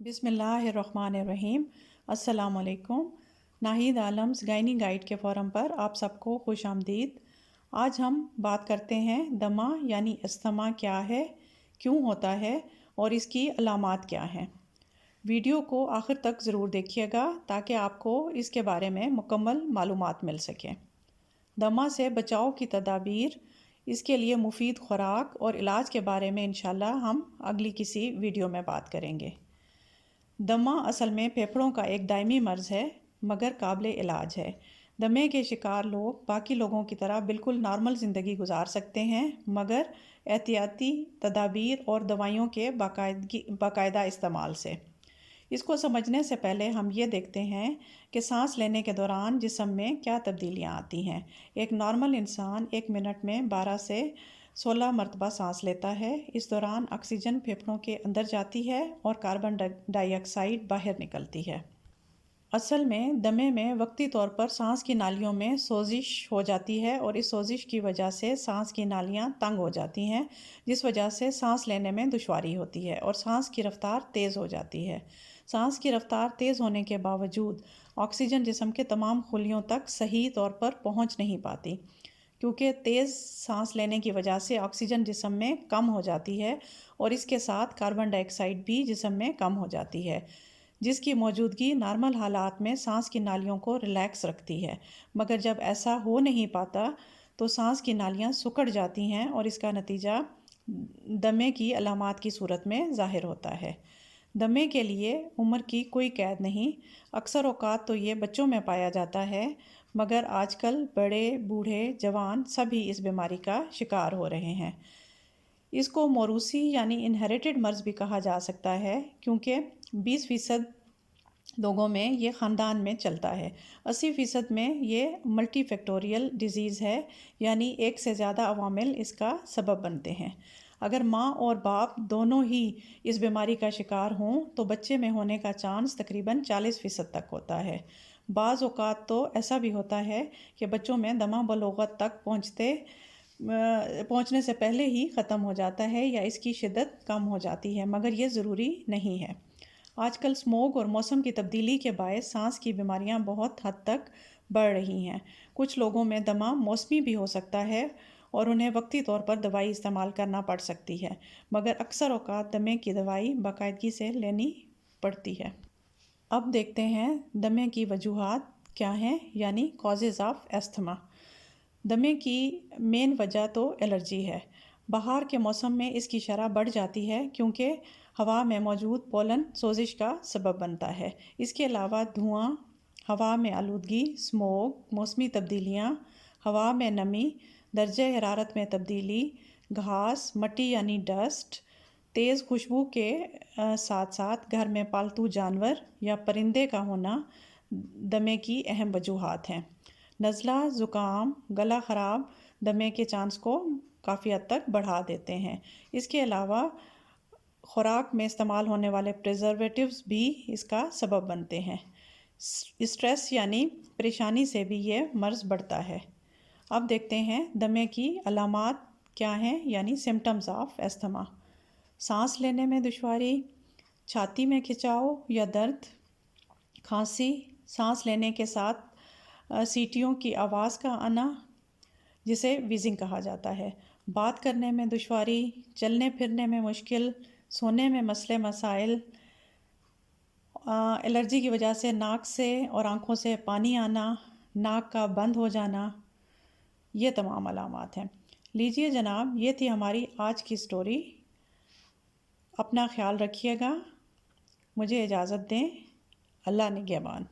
بسم اللہ الرحمن الرحیم۔ السلام علیکم۔ ناہید عالمز گائنی گائیڈ کے فورم پر آپ سب کو خوش آمدید۔ آج ہم بات کرتے ہیں دمہ یعنی استھما کیا ہے، کیوں ہوتا ہے اور اس کی علامات کیا ہیں۔ ویڈیو کو آخر تک ضرور دیکھیے گا تاکہ آپ کو اس کے بارے میں مکمل معلومات مل سکیں۔ دمہ سے بچاؤ کی تدابیر، اس کے لیے مفید خوراک اور علاج کے بارے میں انشاءاللہ ہم اگلی کسی ویڈیو میں بات کریں گے۔ دمہ اصل میں پھیپھڑوں کا ایک دائمی مرض ہے مگر قابل علاج ہے۔ دمے کے شکار لوگ باقی لوگوں کی طرح بالکل نارمل زندگی گزار سکتے ہیں مگر احتیاطی تدابیر اور دوائیوں کے باقاعدہ استعمال سے۔ اس کو سمجھنے سے پہلے ہم یہ دیکھتے ہیں کہ سانس لینے کے دوران جسم میں کیا تبدیلیاں آتی ہیں۔ ایک نارمل انسان 1 منٹ میں 12 سے 16 مرتبہ سانس لیتا ہے۔ اس دوران آکسیجن پھیپھڑوں کے اندر جاتی ہے اور کاربن ڈائی آکسائیڈ باہر نکلتی ہے۔ اصل میں دمے میں وقتی طور پر سانس کی نالیوں میں سوزش ہو جاتی ہے اور اس سوزش کی وجہ سے سانس کی نالیاں تنگ ہو جاتی ہیں، جس وجہ سے سانس لینے میں دشواری ہوتی ہے اور سانس کی رفتار تیز ہو جاتی ہے۔ سانس کی رفتار تیز ہونے کے باوجود آکسیجن جسم کے تمام خلیوں تک صحیح طور پر پہنچ نہیں پاتی، کیونکہ تیز سانس لینے کی وجہ سے آکسیجن جسم میں کم ہو جاتی ہے اور اس کے ساتھ کاربن ڈائی آکسائیڈ بھی جسم میں کم ہو جاتی ہے، جس کی موجودگی نارمل حالات میں سانس کی نالیوں کو ریلیکس رکھتی ہے۔ مگر جب ایسا ہو نہیں پاتا تو سانس کی نالیاں سکڑ جاتی ہیں اور اس کا نتیجہ دمے کی علامات کی صورت میں ظاہر ہوتا ہے۔ دمے کے لیے عمر کی کوئی قید نہیں۔ اکثر اوقات تو یہ بچوں میں پایا جاتا ہے مگر آج کل بڑے، بوڑھے، جوان سبھی اس بیماری کا شکار ہو رہے ہیں۔ اس کو موروثی یعنی انہیریٹڈ مرض بھی کہا جا سکتا ہے کیونکہ 20% لوگوں میں یہ خاندان میں چلتا ہے۔ 80% میں یہ ملٹی فیکٹوریل ڈیزیز ہے، یعنی ایک سے زیادہ عوامل اس کا سبب بنتے ہیں۔ اگر ماں اور باپ دونوں ہی اس بیماری کا شکار ہوں تو بچے میں ہونے کا چانس تقریباً 40% تک ہوتا ہے۔ بعض اوقات تو ایسا بھی ہوتا ہے کہ بچوں میں دمہ بلوغت تک پہنچنے سے پہلے ہی ختم ہو جاتا ہے یا اس کی شدت کم ہو جاتی ہے، مگر یہ ضروری نہیں ہے۔ آج کل اسموگ اور موسم کی تبدیلی کے باعث سانس کی بیماریاں بہت حد تک بڑھ رہی ہیں۔ کچھ لوگوں میں دمہ موسمی بھی ہو سکتا ہے اور انہیں وقتی طور پر دوائی استعمال کرنا پڑ سکتی ہے، مگر اکثر اوقات دمے کی دوائی باقاعدگی سے لینی پڑتی ہے۔ اب دیکھتے ہیں دمے کی وجوہات کیا ہیں، یعنی کازز آف استھما۔ دمے کی مین وجہ تو الرجی ہے۔ بہار کے موسم میں اس کی شرح بڑھ جاتی ہے کیونکہ ہوا میں موجود پولن سوزش کا سبب بنتا ہے۔ اس کے علاوہ دھواں، ہوا میں آلودگی، اسموگ، موسمی تبدیلیاں، ہوا میں نمی، درجہ حرارت میں تبدیلی، گھاس، مٹی یعنی ڈسٹ، تیز خوشبو کے ساتھ ساتھ گھر میں پالتو جانور یا پرندے کا ہونا دمے کی اہم وجوہات ہیں۔ نزلہ، زکام، گلا خراب دمے کے چانس کو کافی حد تک بڑھا دیتے ہیں۔ اس کے علاوہ خوراک میں استعمال ہونے والے پریزرویٹیوز بھی اس کا سبب بنتے ہیں۔ اسٹریس یعنی پریشانی سے بھی یہ مرض بڑھتا ہے۔ اب دیکھتے ہیں دمے کی علامات کیا ہیں، یعنی سمٹمز آف استھما۔ سانس لینے میں دشواری، چھاتی میں کھچاؤ یا درد، کھانسی، سانس لینے کے ساتھ سیٹیوں کی آواز کا آنا جسے ویزنگ کہا جاتا ہے، بات کرنے میں دشواری، چلنے پھرنے میں مشکل، سونے میں مسائل، الرجی کی وجہ سے ناک سے اور آنکھوں سے پانی آنا، ناک کا بند ہو جانا، یہ تمام علامات ہیں۔ لیجئے جناب، یہ تھی ہماری آج کی سٹوری۔ اپنا خیال رکھیے گا، مجھے اجازت دیں، اللہ نگہبان۔